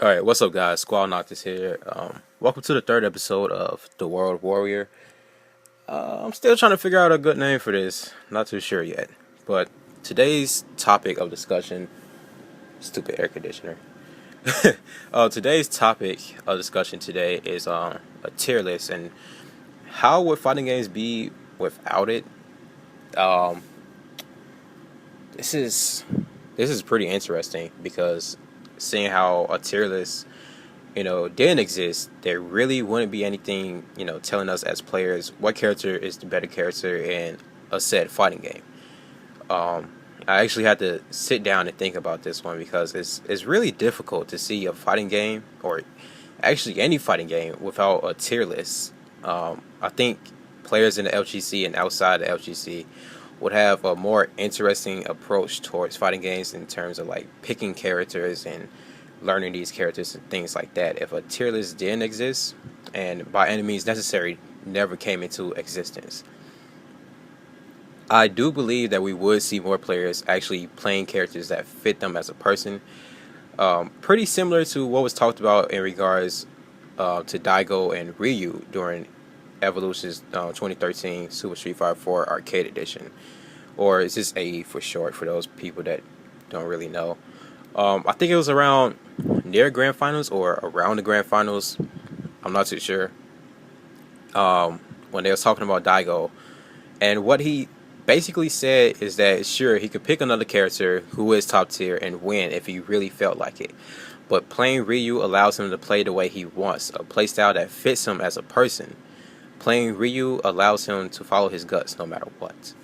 All right, what's up, guys? Squall Noctis here. Welcome to the third episode of The World Warrior. I'm still trying to figure out a good name for this. Not too sure yet. But today's topic of discussion, stupid air conditioner. Today's topic of discussion today is a tier list and how would fighting games be without it. Um, this is this is pretty interesting because seeing how a tier list didn't exist, there really wouldn't be anything, telling us as players what character is the better character in a said fighting game. Um, I actually had to sit down and think about this one because it's really difficult to see a fighting game or actually any fighting game without a tier list. I think players in the LGC and outside the LGC would have a more interesting approach towards fighting games in terms of like picking characters and learning these characters and things like that if a tier list didn't exist and by any means necessary never came into existence. I do believe that we would see more players actually playing characters that fit them as a person. Pretty similar to what was talked about in regards to Daigo and Ryu during Evolution's 2013 Super Street Fighter 4 Arcade Edition, or is this AE for short for those people that don't really know. I think it was around near Grand Finals or around the Grand Finals. I'm not too sure. When they was talking about Daigo, and what he basically said is that sure he could pick another character who is top tier and win if he really felt like it, but playing Ryu allows him to play the way he wants, a playstyle that fits him as a person. Playing Ryu allows him to follow his guts no matter what.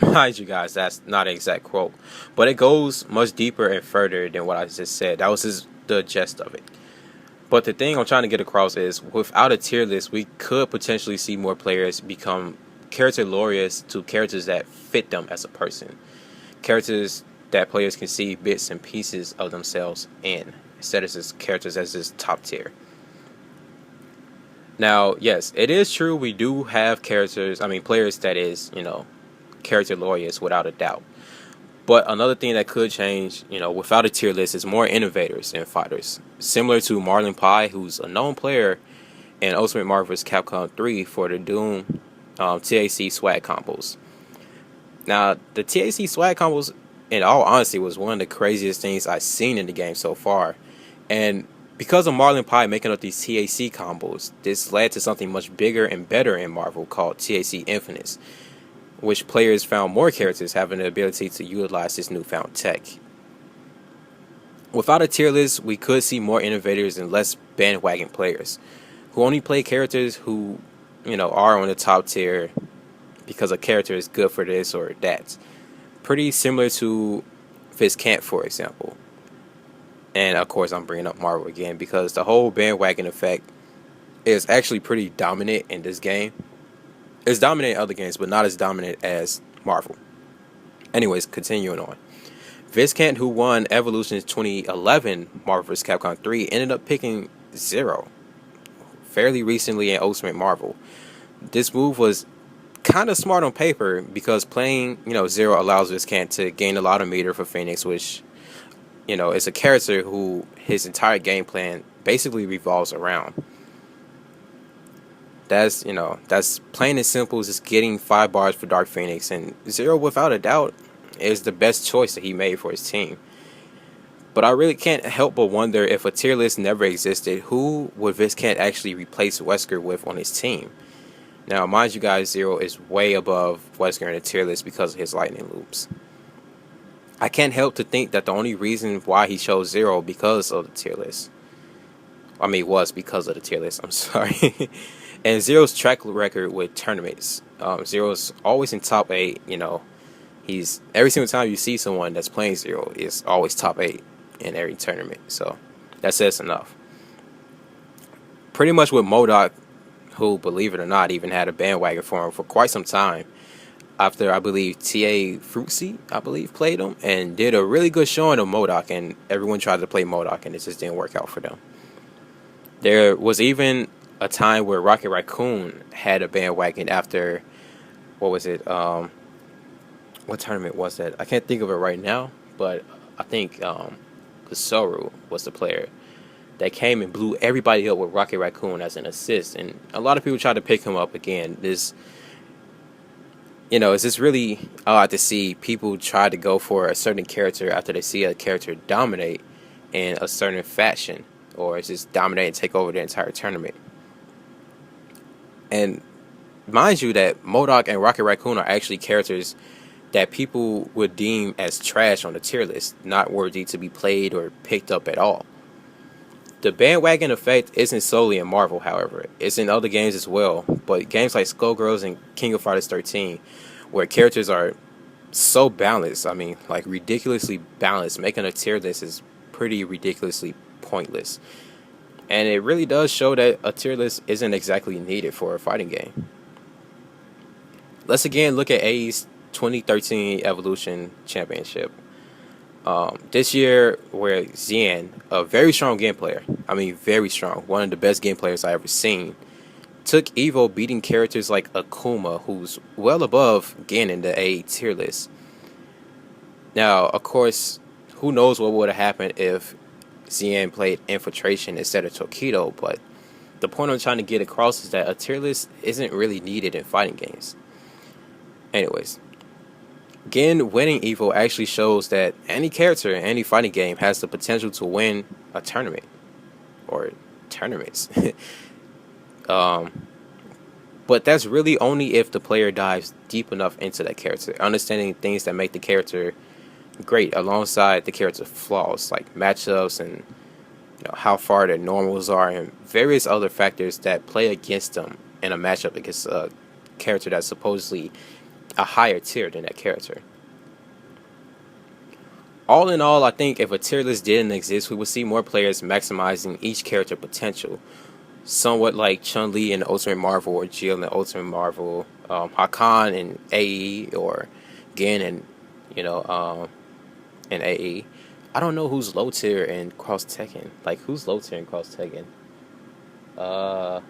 Mind you guys, that's not an exact quote, but it goes much deeper and further than what I just said. That was the gist of it. But the thing I'm trying to get across is, without a tier list, we could potentially see more players become character laureates to characters that fit them as a person. Characters that players can see bits and pieces of themselves in, instead of just characters as just top tier. Now, yes, it is true we do have players that is, character laureates without a doubt. But another thing that could change, without a tier list is more innovators and fighters. Similar to Marlon Pie, who's a known player in Ultimate Marvel vs. Capcom 3 for the Doom TAC swag combos. Now, the TAC swag combos, in all honesty, was one of the craziest things I've seen in the game so far. And because of Marlon Pie making up these TAC combos, this led to something much bigger and better in Marvel called TAC Infinites, which players found more characters having the ability to utilize this newfound tech. Without a tier list, we could see more innovators and less bandwagon players who only play characters who, are on the top tier because a character is good for this or that. Pretty similar to SFxT, for example. And of course, I'm bringing up Marvel again because the whole bandwagon effect is actually pretty dominant in this game. It's dominant in other games, but not as dominant as Marvel. Anyways, continuing on. SFxT, who won Evolution's 2011 Marvel vs. Capcom 3, ended up picking Zero fairly recently in Ultimate Marvel. This move was kind of smart on paper because playing, Zero allows SFxT to gain a lot of meter for Phoenix, which, is a character who his entire game plan basically revolves around. That's plain and simple, just getting 5 bars for Dark Phoenix, and Zero, without a doubt, is the best choice that he made for his team. But I really can't help but wonder, if a tier list never existed, who would SFxT actually replace Wesker with on his team? Now, mind you guys, Zero is way above Wesker in the tier list because of his lightning loops. I can't help to think that the only reason why he chose Zero because of the tier list. Was because of the tier list, I'm sorry. And Zero's track record with tournaments. Zero's always in top 8, He's every single time you see someone that's playing Zero is always top 8 in every tournament. So that says enough. Pretty much with MODOK, who, believe it or not, even had a bandwagon for him for quite some time. After, I believe, TA Fruitsy, played him and did a really good showing of MODOK, and everyone tried to play MODOK and it just didn't work out for them. There was even a time where Rocket Raccoon had a bandwagon after, what was it? What tournament was that? I can't think of it right now, but I think Kisoru was the player that came and blew everybody up with Rocket Raccoon as an assist. And a lot of people tried to pick him up again. It's just really odd to see people try to go for a certain character after they see a character dominate in a certain fashion, or just dominate and take over the entire tournament. And mind you that MODOK and Rocket Raccoon are actually characters that people would deem as trash on the tier list, not worthy to be played or picked up at all. The bandwagon effect isn't solely in Marvel, however. It's in other games as well, but games like Skullgirls and King of Fighters 13, where characters are so balanced, I mean, like ridiculously balanced, making a tier list is pretty ridiculously pointless. And it really does show that a tier list isn't exactly needed for a fighting game. Let's again look at AE's 2013 Evolution Championship. This year, where Xian, a very strong game player, I mean very strong, one of the best game players I ever seen, took Evo beating characters like Akuma, who's well above Gen in the A tier list. Now, of course, who knows what would have happened if Xian played Infiltration instead of Tokido, but the point I'm trying to get across is that a tier list isn't really needed in fighting games. Anyways, Gen winning Evo actually shows that any character in any fighting game has the potential to win a tournament or tournaments. But that's really only if the player dives deep enough into that character, understanding things that make the character great alongside the character's flaws, like matchups and how far their normals are and various other factors that play against them in a matchup against a character that's supposedly a higher tier than that character. All in all, I think if a tier list didn't exist, we would see more players maximizing each character potential. Somewhat like Chun-Li in Ultimate Marvel, or Jill in Ultimate Marvel, Hakan in AE, or Gen in, in AE. I don't know who's low tier in Cross Tekken. Like, who's low tier in Cross Tekken? I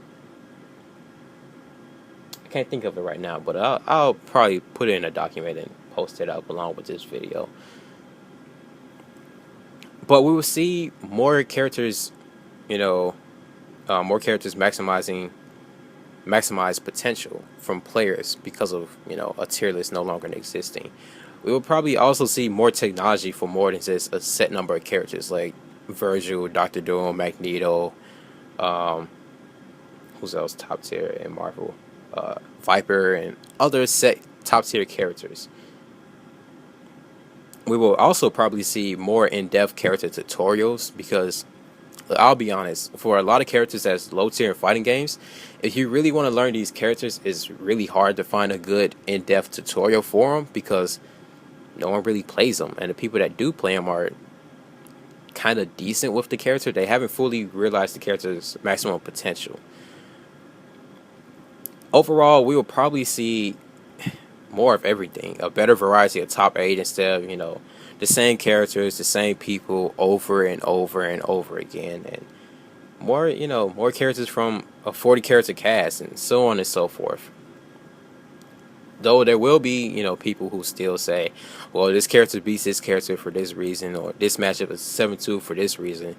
can't think of it right now, but I'll probably put it in a document and post it up along with this video. But we will see more characters, more characters maximize potential from players because of a tier list no longer existing. We will probably also see more technology for more than just a set number of characters like Virgil, Dr. Doom, Magneto, who's else top tier in Marvel, Viper, and other set top tier characters. We will also probably see more in-depth character tutorials because, I'll be honest, for a lot of characters that's low tier in fighting games, if you really want to learn these characters, it's really hard to find a good in-depth tutorial for them because no one really plays them, and the people that do play them are kind of decent with the character. They haven't fully realized the character's maximum potential. Overall, we will probably see more of everything, a better variety of top 8 instead of the same characters, the same people over and over and over again, and more more characters from a 40 character cast and so on and so forth. Though there will be people who still say, well, this character beats this character for this reason, or this matchup is 7-2 for this reason.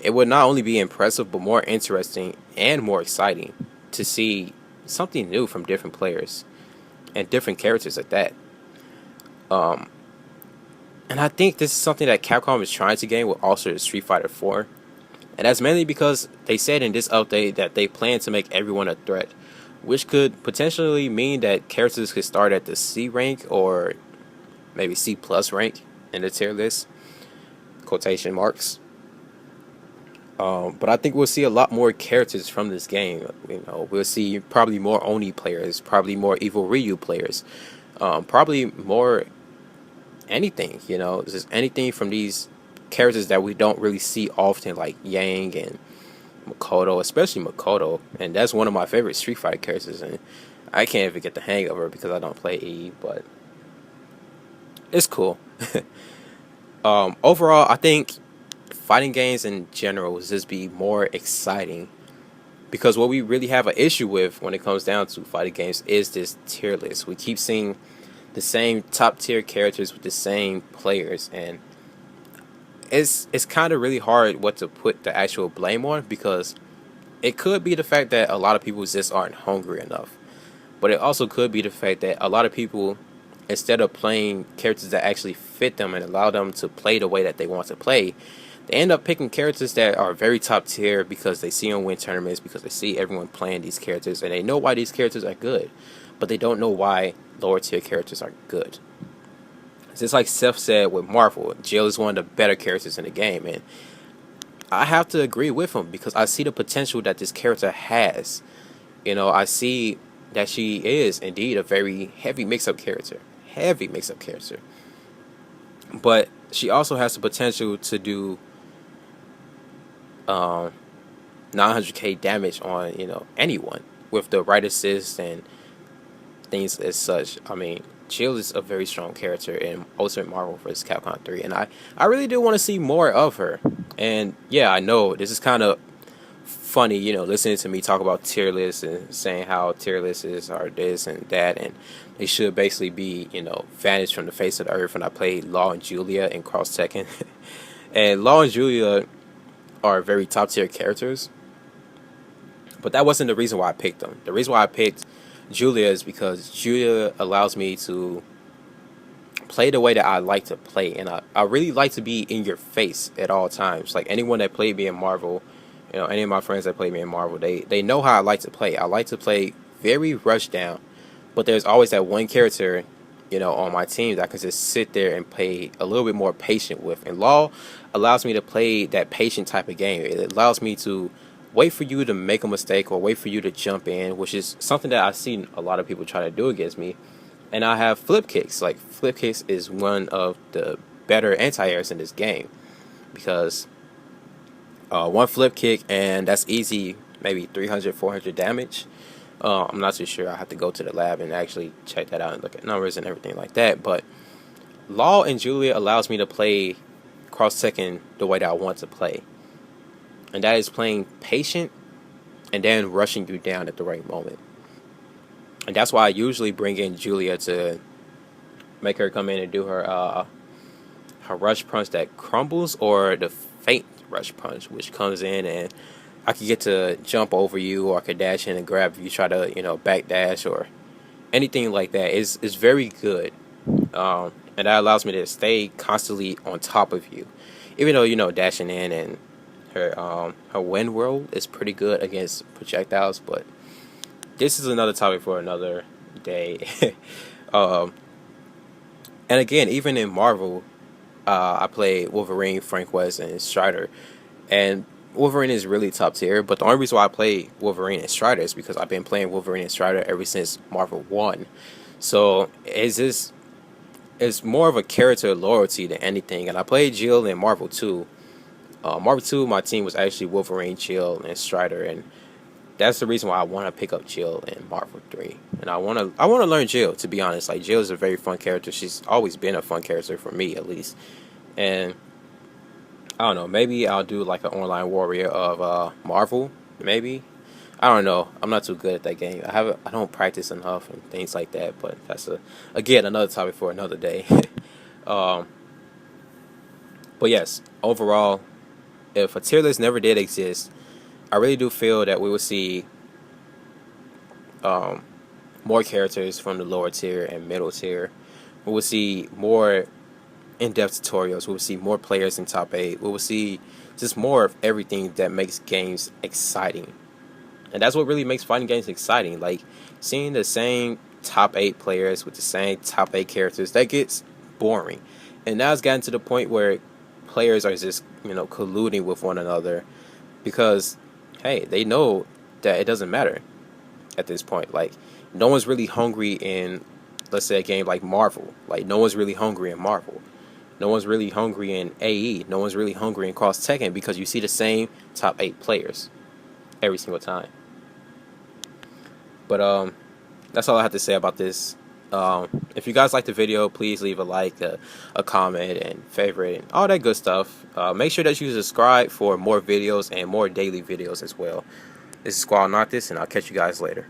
It would not only be impressive but more interesting and more exciting to see something new from different players and different characters at that. And I think this is something that Capcom is trying to gain with also Street Fighter 4. And that's mainly because they said in this update that they plan to make everyone a threat, which could potentially mean that characters could start at the C rank or maybe C plus rank in the tier list, quotation marks. But I think we'll see a lot more characters from this game. We'll see probably more Oni players, probably more Evil Ryu players, probably more anything. Just anything from these characters that we don't really see often, like Yang and Makoto, especially Makoto. And that's one of my favorite Street Fighter characters, and I can't even get the hang of her because I don't play E, but it's cool. Overall, I think fighting games in general will just be more exciting because what we really have an issue with when it comes down to fighting games is this tier list. We keep seeing the same top tier characters with the same players, and it's kind of really hard what to put the actual blame on, because it could be the fact that a lot of people just aren't hungry enough. But it also could be the fact that a lot of people, instead of playing characters that actually fit them and allow them to play the way that they want to play, they end up picking characters that are very top tier because they see them win tournaments, because they see everyone playing these characters, and they know why these characters are good, but they don't know why lower tier characters are good. Just like Seth said with Marvel, Jill is one of the better characters in the game, and I have to agree with him because I see the potential that this character has. I see that she is indeed a very heavy mix-up character. But she also has the potential to do 900k damage on anyone with the right assist and things as such. I mean, Jill is a very strong character in Ultimate Marvel vs. Capcom 3, and I really do want to see more of her. And yeah, I know this is kind of funny, listening to me talk about tier lists and saying how tier lists are this and that, and they should basically be, vanished from the face of the earth. And I played Law and Julia in Cross Tekken, and Law and Julia are very top tier characters, but that wasn't the reason why I picked them. The reason why I picked Julia is because Julia allows me to play the way that I like to play, and I really like to be in your face at all times. Like anyone that played me in Marvel, any of my friends that played me in Marvel, they know how I like to play. I like to play very rush down, but there's always that one character, on my team that I can just sit there and play a little bit more patient with. And Law allows me to play that patient type of game. It allows me to wait for you to make a mistake or wait for you to jump in, which is something that I've seen a lot of people try to do against me. And I have flip kicks. Like, flip kicks is one of the better anti-airs in this game, because one flip kick and that's easy, maybe 300, 400 damage. I'm not too sure. I have to go to the lab and actually check that out and look at numbers and everything like that. But Law and Julia allows me to play Cross Tekken the way that I want to play, and that is playing patient and then rushing you down at the right moment. And that's why I usually bring in Julia to make her come in and do her rush punch that crumbles, or the faint rush punch, which comes in and I could get to jump over you, or I could dash in and grab you, try to backdash or anything like that. It's very good, and that allows me to stay constantly on top of you, even though dashing in, and her wind whirl is pretty good against projectiles. But this is another topic for another day. And again, even in Marvel, I played Wolverine, Frank West, and Strider, and Wolverine is really top tier. But the only reason why I play Wolverine and Strider is because I've been playing Wolverine and Strider ever since Marvel 1. So it's more of a character loyalty than anything. And I played Jill in Marvel 2. Marvel 2, my team was actually Wolverine, Jill, and Strider, and that's the reason why I want to pick up Jill in Marvel 3. And I want to learn Jill, to be honest. Like, Jill is a very fun character. She's always been a fun character for me, at least. And I don't know, maybe I'll do like an online warrior of Marvel, maybe. I don't know. I'm not too good at that game. I don't practice enough and things like that, but that's again another topic for another day. But yes, overall, if a tier list never did exist, I really do feel that we will see more characters from the lower tier and middle tier. We will see more in-depth tutorials. We will see more players in top 8. We will see just more of everything that makes games exciting. And that's what really makes fighting games exciting. Like, seeing the same top 8 players with the same top 8 characters, that gets boring. And now it's gotten to the point where players are just, colluding with one another, because hey, they know that it doesn't matter at this point. Like, no one's really hungry in, let's say, a game like Marvel. Like, no one's really hungry in Marvel. No one's really hungry in AE. No one's really hungry in Cross Tekken, because you see the same top 8 players every single time. But that's all I have to say about this. If you guys like the video, please leave a like, a comment, and favorite, and all that good stuff. Make sure that you subscribe for more videos and more daily videos as well. This is Squall Noctis, and I'll catch you guys later.